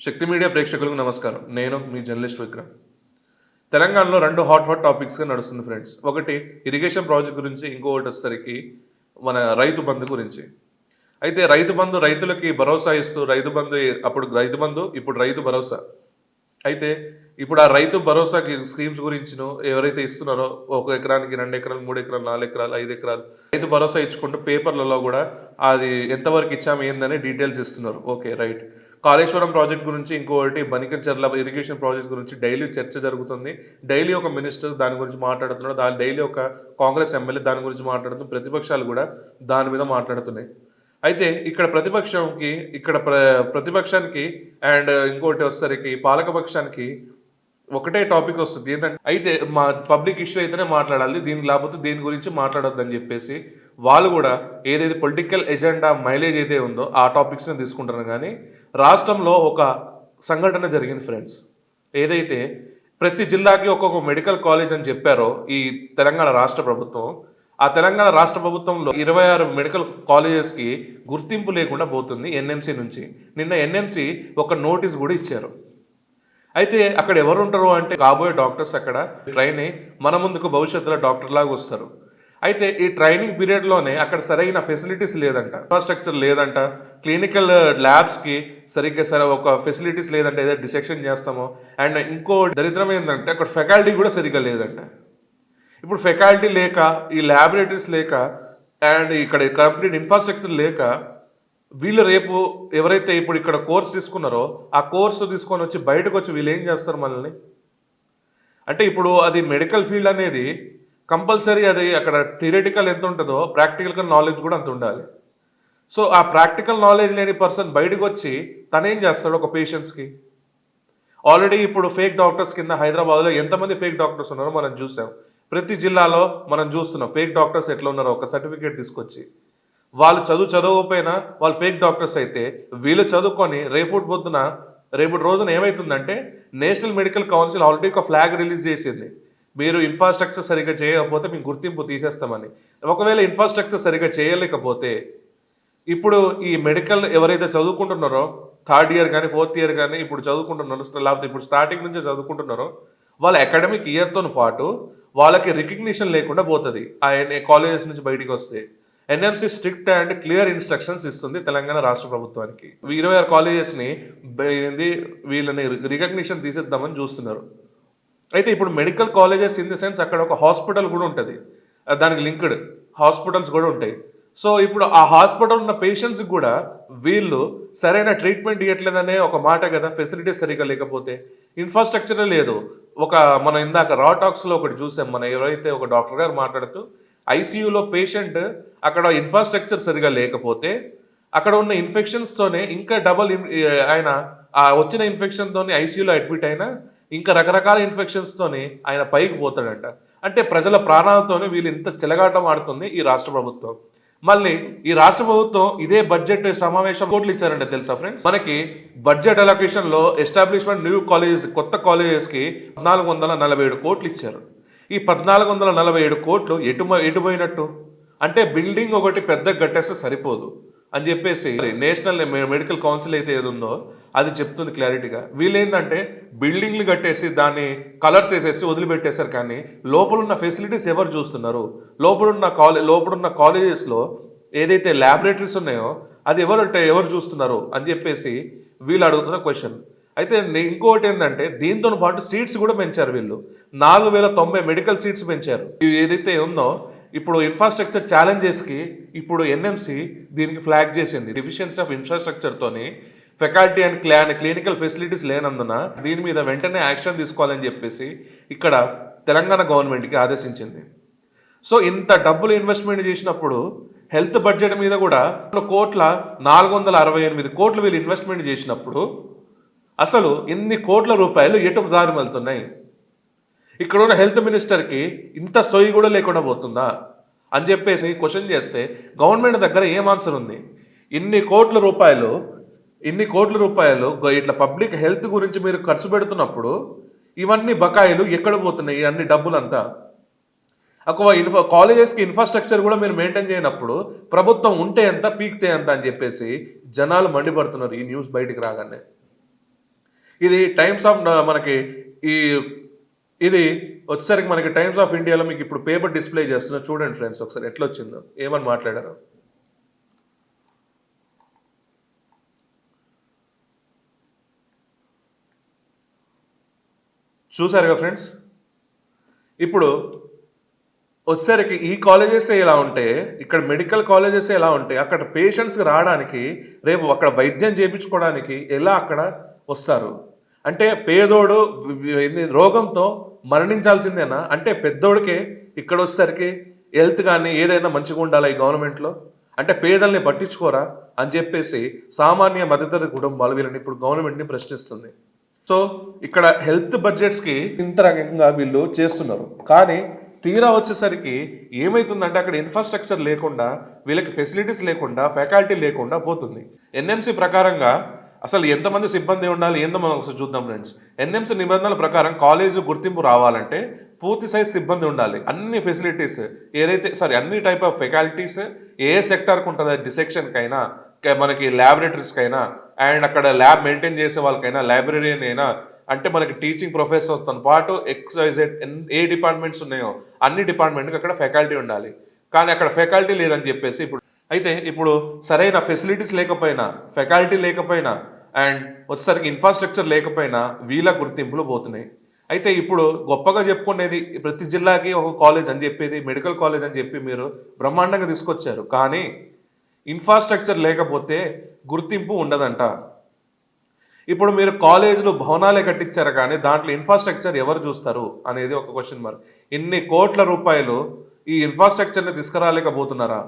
శక్తి media ప్రేక్షకులకు నమస్కారం. నేను మీ జర్నలిస్ట్ విక్రమ్. తెలంగాణలో రెండు హాట్ టాపిక్స్గా నడుస్తుంది ఫ్రెండ్స్. ఒకటి ఇరిగేషన్ ప్రాజెక్ట్ గురించి, ఇంకొకటి వచ్చేసరికి మన రైతు బంధు గురించి. అయితే రైతు బంధు రైతులకి భరోసా ఇస్తూ రైతు బంధు ఇప్పుడు రైతు భరోసా. అయితే ఇప్పుడు ఆ రైతు భరోసాకి స్కీమ్స్ గురించినో ఎవరైతే ఇస్తున్నారో 1 ఎకరానికి 2 ఎకరాలు 3 ఎకరాలు 4 ఎకరాలు 5 ఎకరాలు రైతు భరోసా ఇచ్చుకుంటూ పేపర్లలో కూడా అది ఎంతవరకు ఇచ్చాము ఏందని డీటెయిల్స్ ఇస్తున్నారు. Okay, right. కాళేశ్వరం ప్రాజెక్ట్ గురించి, ఇంకొకటి బనికచర్ల ఇరిగేషన్ ప్రాజెక్ట్ గురించి డైలీ చర్చ జరుగుతుంది. డైలీ ఒక మినిస్టర్ దాని గురించి మాట్లాడుతున్నాడు, డైలీ ఒక కాంగ్రెస్ ఎమ్మెల్యే దాని గురించి మాట్లాడుతుంది. ప్రతిపక్షాలు కూడా దాని మీద మాట్లాడుతున్నాయి. అయితే ఇక్కడ ప్రతిపక్షానికి అండ్ ఇంకోటి వచ్చేసరికి పాలకపక్షానికి ఒకటే టాపిక్ వస్తుంది. ఏంటంటే అయితే మా పబ్లిక్ ఇష్యూ అయితేనే మాట్లాడాలి, లేకపోతే దీని గురించి మాట్లాడొద్దని చెప్పేసి వాళ్ళు కూడా ఏదైతే పొలిటికల్ ఎజెండా మైలేజ్ అయితే ఉందో ఆ టాపిక్స్ని తీసుకుంటారు. కానీ రాష్ట్రంలో ఒక సంఘటన జరిగింది ఫ్రెండ్స్. ఏదైతే ప్రతి జిల్లాకి ఒక్కొక్క మెడికల్ కాలేజ్ అని చెప్పారో ఈ తెలంగాణ రాష్ట్ర ప్రభుత్వం, ఆ తెలంగాణ రాష్ట్ర ప్రభుత్వంలో 26 మెడికల్ కాలేజెస్కి గుర్తింపు లేకుండా పోతుంది ఎన్ఎంసీ నుంచి. నిన్న ఎన్ఎంసీ ఒక నోటీస్ కూడా ఇచ్చారు. అయితే అక్కడ ఎవరు ఉంటారు అంటే కాబోయే డాక్టర్స్ అక్కడ ట్రైన్ అయ్యి మన ముందుకు భవిష్యత్తులో డాక్టర్ లాగా వస్తారు. అయితే ఈ ట్రైనింగ్ పీరియడ్లోనే అక్కడ సరైన ఫెసిలిటీస్ లేదంట, ఇన్ఫ్రాస్ట్రక్చర్ లేదంట, క్లినికల్ ల్యాబ్స్కి సరిగ్గా ఒక ఫెసిలిటీస్ లేదంటే ఏదైతే డిసెక్షన్ చేస్తామో. అండ్ ఇంకో దరిద్రం ఏంటంటే అక్కడ ఫ్యాకల్టీ కూడా సరిగ్గా లేదంట. ఇప్పుడు ఫ్యాకల్టీ లేక, ఈ ల్యాబొరేటరీస్ లేక, అండ్ ఇక్కడ కంప్లీట్ ఇన్ఫ్రాస్ట్రక్చర్ లేక వీళ్ళు రేపు ఎవరైతే ఇప్పుడు ఇక్కడ కోర్స్ తీసుకున్నారో ఆ కోర్సు తీసుకొని వచ్చి బయటకు వచ్చి వీళ్ళు ఏం చేస్తారు మనల్ని అంటే, ఇప్పుడు అది మెడికల్ ఫీల్డ్ అనేది కంపల్సరీ అది అక్కడ థియరిటికల్ ఎంత ఉంటుందో ప్రాక్టికల్ నాలెడ్జ్ కూడా అంత ఉండాలి. సో ఆ ప్రాక్టికల్ నాలెడ్జ్ లేని పర్సన్ బయటకు వచ్చి తనేం చేస్తాడు ఒక పేషెంట్స్కి? ఆల్రెడీ ఇప్పుడు ఫేక్ డాక్టర్స్ కింద హైదరాబాద్లో ఎంతమంది ఫేక్ డాక్టర్స్ ఉన్నారో మనం చూసాం. ప్రతి జిల్లాలో మనం చూస్తున్నాం ఫేక్ డాక్టర్స్ ఎట్లా ఉన్నారో. ఒక సర్టిఫికేట్ తీసుకొచ్చి వాళ్ళు చదవకపోయినా వాళ్ళు ఫేక్ డాక్టర్స్ అయితే, వీళ్ళు చదువుకొని రేపటి రోజున ఏమవుతుందంటే నేషనల్ మెడికల్ కౌన్సిల్ ఆల్రెడీ ఒక ఫ్లాగ్ రిలీజ్ చేసింది, మీరు ఇన్ఫ్రాస్ట్రక్చర్ సరిగ్గా చేయకపోతే మీకు గుర్తింపు తీసేస్తామని. ఒకవేళ ఇన్ఫ్రాస్ట్రక్చర్ సరిగ్గా చేయలేకపోతే ఇప్పుడు ఈ మెడికల్ ఎవరైతే చదువుకుంటున్నారో 3rd ఇయర్ కానీ 4th ఇయర్ కానీ ఇప్పుడు చదువుకుంటున్నారో, లేకపోతే ఇప్పుడు స్టార్టింగ్ నుంచే చదువుకుంటున్నారో, వాళ్ళ అకాడమిక్ ఇయర్తో పాటు వాళ్ళకి రికగ్నిషన్ లేకుండా పోతుంది ఆ కాలేజెస్ నుంచి బయటికి వస్తే. NMC strict and clear instructions ఇస్తుంది తెలంగాణ రాష్ట్ర ప్రభుత్వానికి. 26 కాలేజెస్ని వీళ్ళని రికగ్నిషన్ తీసేద్దామని చూస్తున్నారు. అయితే ఇప్పుడు medical colleges in the sense అక్కడ ఒక హాస్పిటల్ కూడా ఉంటుంది, దానికి లింక్డ్ హాస్పిటల్స్ కూడా ఉంటాయి. సో ఇప్పుడు ఆ హాస్పిటల్ ఉన్న పేషెంట్స్కి కూడా వీళ్ళు సరైన ట్రీట్మెంట్ ఇవ్వట్లేదనే ఒక మాట కదా. ఫెసిలిటీస్ సరిగ్గా లేకపోతే, ఇన్ఫ్రాస్ట్రక్చరే లేదు. మనం ఇందాక రా టాక్స్లో ఒకటి చూసాం, మన ఎవరైతే ఒక డాక్టర్ గారు మాట్లాడుతూ ఐసీయూలో పేషెంట్ అక్కడ ఇన్ఫ్రాస్ట్రక్చర్ సరిగా లేకపోతే అక్కడ ఉన్న ఇన్ఫెక్షన్స్తోనే ఇంకా ఆయన ఆ వచ్చిన ఇన్ఫెక్షన్తోనే ఐసీయూలో అడ్మిట్ అయినా ఇంకా రకరకాల ఇన్ఫెక్షన్స్తోనే ఆయన పైకి పోతాడంట. అంటే ప్రజల ప్రాణాలతోనే వీళ్ళు ఇంత చెలగాటం ఆడుతుంది ఈ రాష్ట్ర ప్రభుత్వం. మళ్ళీ ఈ రాష్ట్ర ప్రభుత్వం ఇదే బడ్జెట్ సమావేశం కోట్లు ఇచ్చారంటే తెలుసా ఫ్రెండ్స్? మనకి బడ్జెట్ అలొకేషన్లో ఎస్టాబ్లిష్మెంట్ న్యూ కాలేజెస్, కొత్త కాలేజెస్కి 1447 కోట్లు ఇచ్చారు. ఈ 1447 కోట్లు ఎటు పోయినట్టు అంటే, బిల్డింగ్ ఒకటి పెద్ద కట్టేస్తే సరిపోదు అని చెప్పేసి నేషనల్ మెడికల్ కౌన్సిల్ అయితే ఏది ఉందో అది చెప్తుంది క్లారిటీగా. వీళ్ళు ఏంటంటే బిల్డింగ్లు కట్టేసి దాన్ని కలర్స్ వేసేసి వదిలిపెట్టేశారు. కానీ లోపలున్న ఫెసిలిటీస్ ఎవరు చూస్తున్నారు? లోపలున్న కాలేజెస్లో ఏదైతే ల్యాబొరేటరీస్ ఉన్నాయో అది ఎవరు చూస్తున్నారు అని చెప్పేసి వీళ్ళు అడుగుతున్న క్వశ్చన్. అయితే ఇంకోటి ఏంటంటే దీంతో పాటు సీట్స్ కూడా పెంచారు వీళ్ళు. 4090 మెడికల్ సీట్స్ పెంచారు. ఇవి ఏదైతే ఉందో ఇప్పుడు ఇన్ఫ్రాస్ట్రక్చర్ ఛాలెంజెస్కి ఇప్పుడు ఎన్ఎంసీ దీనికి ఫ్లాగ్ చేసింది. డిఫిషియన్సీ ఆఫ్ ఇన్ఫ్రాస్ట్రక్చర్తోని ఫ్యాకల్టీ అండ్ క్లినికల్ ఫెసిలిటీస్ లేనందున దీని మీద వెంటనే యాక్షన్ తీసుకోవాలని చెప్పేసి ఇక్కడ తెలంగాణ గవర్నమెంట్కి ఆదేశించింది. సో ఇంత డబ్బులు ఇన్వెస్ట్మెంట్ చేసినప్పుడు హెల్త్ బడ్జెట్ మీద కూడా 468 కోట్లు వీళ్ళు ఇన్వెస్ట్మెంట్ చేసినప్పుడు అసలు ఇన్ని కోట్ల రూపాయలు ఎటు దారి వెళ్తున్నాయి? ఇక్కడ ఉన్న హెల్త్ మినిస్టర్కి ఇంత సొయ్యి కూడా లేకుండా పోతుందా అని చెప్పేసి క్వశ్చన్ చేస్తే గవర్నమెంట్ దగ్గర ఏం ఆన్సర్ ఉంది? ఇన్ని కోట్ల రూపాయలు ఇట్లా పబ్లిక్ హెల్త్ గురించి మీరు ఖర్చు పెడుతున్నప్పుడు ఇవన్నీ బకాయిలు ఎక్కడ పోతున్నాయి? అన్ని డబ్బులంతా కాలేజెస్కి ఇన్ఫ్రాస్ట్రక్చర్ కూడా మీరు మెయింటైన్ చేయనప్పుడు ప్రభుత్వం ఉంటే ఎంత, పీక్తే ఎంత అని చెప్పేసి జనాలు మండిపడుతున్నారు ఈ న్యూస్ బయటికి రాగానే. ఇది టైమ్స్ ఆఫ్ మనకి ఈ ఇది వచ్చేసరికి మనకి టైమ్స్ ఆఫ్ ఇండియాలో మీకు ఇప్పుడు పేపర్ డిస్ప్లే చేస్తున్నా చూడండి ఫ్రెండ్స్ ఒకసారి ఎట్లా వచ్చిందో ఏమని మాట్లాడారు. చూసారుగా ఫ్రెండ్స్. ఇప్పుడు వచ్చేసరికి ఈ కాలేజెస్ ఎలా ఉంటే ఇక్కడ మెడికల్ కాలేజెస్ ఎలా ఉంటాయి, అక్కడ పేషెంట్స్కి రావడానికి రేపు అక్కడ వైద్యం చేయించుకోవడానికి ఎలా అక్కడ వస్తారు అంటే పేదోడు రోగంతో మరణించాల్సిందేనా అంటే పెద్దోడికే ఇక్కడ వచ్చేసరికి హెల్త్ కానీ ఏదైనా మంచిగా ఉండాలి ఈ గవర్నమెంట్లో అంటే పేదల్ని పట్టించుకోరా అని చెప్పేసి సామాన్య మధ్యతరగతి కుటుంబాలు వీళ్ళని ఇప్పుడు గవర్నమెంట్ని ప్రశ్నిస్తుంది. సో ఇక్కడ హెల్త్ బడ్జెట్స్కి ఇంత రకంగా వీళ్ళు చేస్తున్నారు. కానీ తీరా వచ్చేసరికి ఏమవుతుందంటే అక్కడ ఇన్ఫ్రాస్ట్రక్చర్ లేకుండా వీళ్ళకి ఫెసిలిటీస్ లేకుండా ఫ్యాకల్టీ లేకుండా పోతుంది. ఎన్ఎంసి ప్రకారంగా అసలు ఎంతమంది సిబ్బంది ఉండాలి ఏందో మనం ఒకసారి చూద్దాం ఫ్రెండ్స్. ఎన్ఎంసి నిబంధనల ప్రకారం కాలేజీ గుర్తింపు రావాలంటే పూర్తి సైజ్ సిబ్బంది ఉండాలి. అన్ని ఫెసిలిటీస్ ఏదైతే అన్ని టైప్ ఆఫ్ ఫెకల్టీస్ ఏ సెక్టార్కి ఉంటుందో డిసెక్షన్కైనా మనకి ల్యాబొరేటరీస్కైనా అండ్ అక్కడ ల్యాబ్ మెయింటైన్ చేసే వాళ్ళకైనా లైబ్రరీన్ అయినా అంటే మనకి టీచింగ్ ప్రొఫెసర్స్తో పాటు XYZ ఏ డిపార్ట్మెంట్స్ ఉన్నాయో అన్ని డిపార్ట్మెంట్కి అక్కడ ఫ్యాకల్టీ ఉండాలి. కానీ అక్కడ ఫ్యాకల్టీ లేదని చెప్పేసి ఇప్పుడు సరైన ఫెసిలిటీస్ లేకపోయినా ఫ్యాకల్టీ లేకపోయినా అండ్ వచ్చేసరికి ఇన్ఫ్రాస్ట్రక్చర్ లేకపోయినా వీళ్ళ గుర్తింపులు పోతున్నాయి. అయితే ఇప్పుడు గొప్పగా చెప్పుకునేది ప్రతి జిల్లాకి ఒక కాలేజ్ అని చెప్పేది మెడికల్ కాలేజ్ అని చెప్పి మీరు బ్రహ్మాండంగా తీసుకొచ్చారు. కానీ ఇన్ఫ్రాస్ట్రక్చర్ లేకపోతే గుర్తింపు ఉండదంట. ఇప్పుడు మీరు కాలేజీలు భవనాలే కట్టించారు కానీ దాంట్లో ఇన్ఫ్రాస్ట్రక్చర్ ఎవరు చూస్తారు అనేది ఒక క్వశ్చన్ మార్క్. ఇన్ని కోట్ల రూపాయలు ఈ ఇన్ఫ్రాస్ట్రక్చర్ని తీసుకురాలేకపోతున్నారా?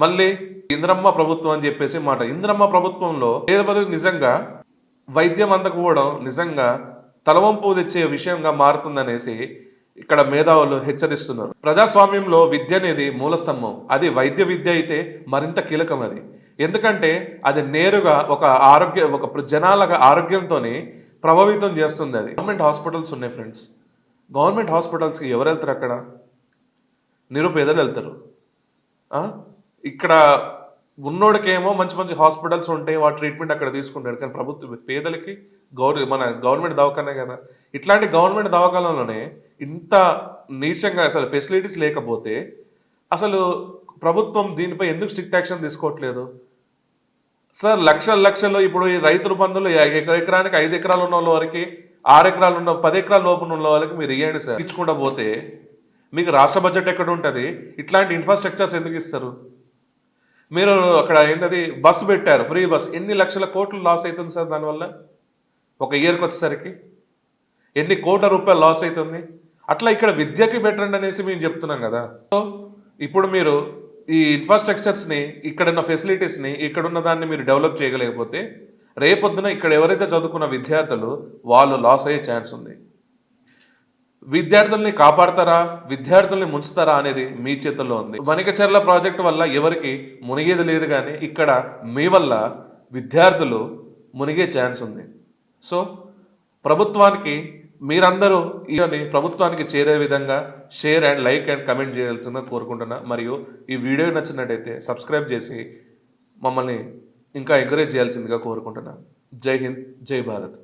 మళ్ళీ ఇంద్రమ్మ ప్రభుత్వం అని చెప్పేసి మాట. ఇంద్రమ్మ ప్రభుత్వంలో పేద నిజంగా వైద్యం అందకపోవడం నిజంగా తలవంపు తెచ్చే విషయంగా మారుతుందనేసి ఇక్కడ మేధావులు హెచ్చరిస్తున్నారు. ప్రజాస్వామ్యంలో విద్య అనేది మూలస్తంభం. అది వైద్య విద్య అయితే మరింత కీలకం. అది ఎందుకంటే అది నేరుగా ఒక జనాల ఆరోగ్యంతో ప్రభావితం చేస్తుంది. అది గవర్నమెంట్ హాస్పిటల్స్ ఉన్నాయి ఫ్రెండ్స్. గవర్నమెంట్ హాస్పిటల్స్కి ఎవరు వెళ్తారు? అక్కడ నిరుపేదలు వెళ్తారు. ఇక్కడ ఉన్నోడికేమో మంచి మంచి హాస్పిటల్స్ ఉంటాయి, వాటి ట్రీట్మెంట్ అక్కడ తీసుకుంటాడు. కానీ ప్రభుత్వ పేదలకి మన గవర్నమెంట్ దవాఖానే కదా. ఇట్లాంటి గవర్నమెంట్ దవాఖానలోనే ఇంత నీచంగా అసలు ఫెసిలిటీస్ లేకపోతే అసలు ప్రభుత్వం దీనిపై ఎందుకు స్ట్రిక్ట్ యాక్షన్ తీసుకోవట్లేదు? లక్షల్లో ఇప్పుడు ఈ రైతుల బంధువులు ఎకరానికి 5 ఎకరాలు ఉన్న వాళ్ళ వరకు 6 ఎకరాలు ఉన్న 10 ఎకరాల లోపల ఉన్న వాళ్ళకి మీరు ఇవ్వండి సార్. ఇచ్చుకుంటా పోతే మీకు రాష్ట్ర బడ్జెట్ ఎక్కడ ఉంటుంది? ఇట్లాంటి ఇన్ఫ్రాస్ట్రక్చర్స్ ఎందుకు ఇస్తారు? మీరు అక్కడ ఏంటది బస్సు పెట్టారు, ఫ్రీ బస్, ఎన్ని లక్షల కోట్లు లాస్ అవుతుంది సార్ దానివల్ల? ఒక ఇయర్కి వచ్చేసరికి ఎన్ని కోట్ల రూపాయలు లాస్ అవుతుంది. అట్లా ఇక్కడ విద్యకి బెటర్ అనేసి మేము చెప్తున్నాం కదా. సో ఇప్పుడు మీరు ఈ ఇన్ఫ్రాస్ట్రక్చర్స్ని ఇక్కడున్న ఫెసిలిటీస్ని ఇక్కడున్న దాన్ని మీరు డెవలప్ చేయగలేకపోతే రేపొద్దున ఇక్కడ ఎవరైతే చదువుకున్న విద్యార్థులు వాళ్ళు లాస్ అయ్యే ఛాన్స్ ఉంది. విద్యార్థుల్ని కాపాడతారా విద్యార్థుల్ని ముంచుతారా అనేది మీ చేతుల్లో ఉంది. వనికచర్ల ప్రాజెక్టు వల్ల ఎవరికి మునిగేది లేదు, కానీ ఇక్కడ మీ వల్ల విద్యార్థులు మునిగే ఛాన్స్ ఉంది. సో ప్రభుత్వానికి మీరందరూ ప్రభుత్వానికి చేరే విధంగా share and like and comment చేయాల్సిందిగా కోరుకుంటున్నా. మరియు ఈ వీడియో నచ్చినట్టయితే సబ్స్క్రైబ్ చేసి మమ్మల్ని ఇంకా ఎంకరేజ్ చేయాల్సిందిగా కోరుకుంటున్నా. జై హింద్, జై భారత్.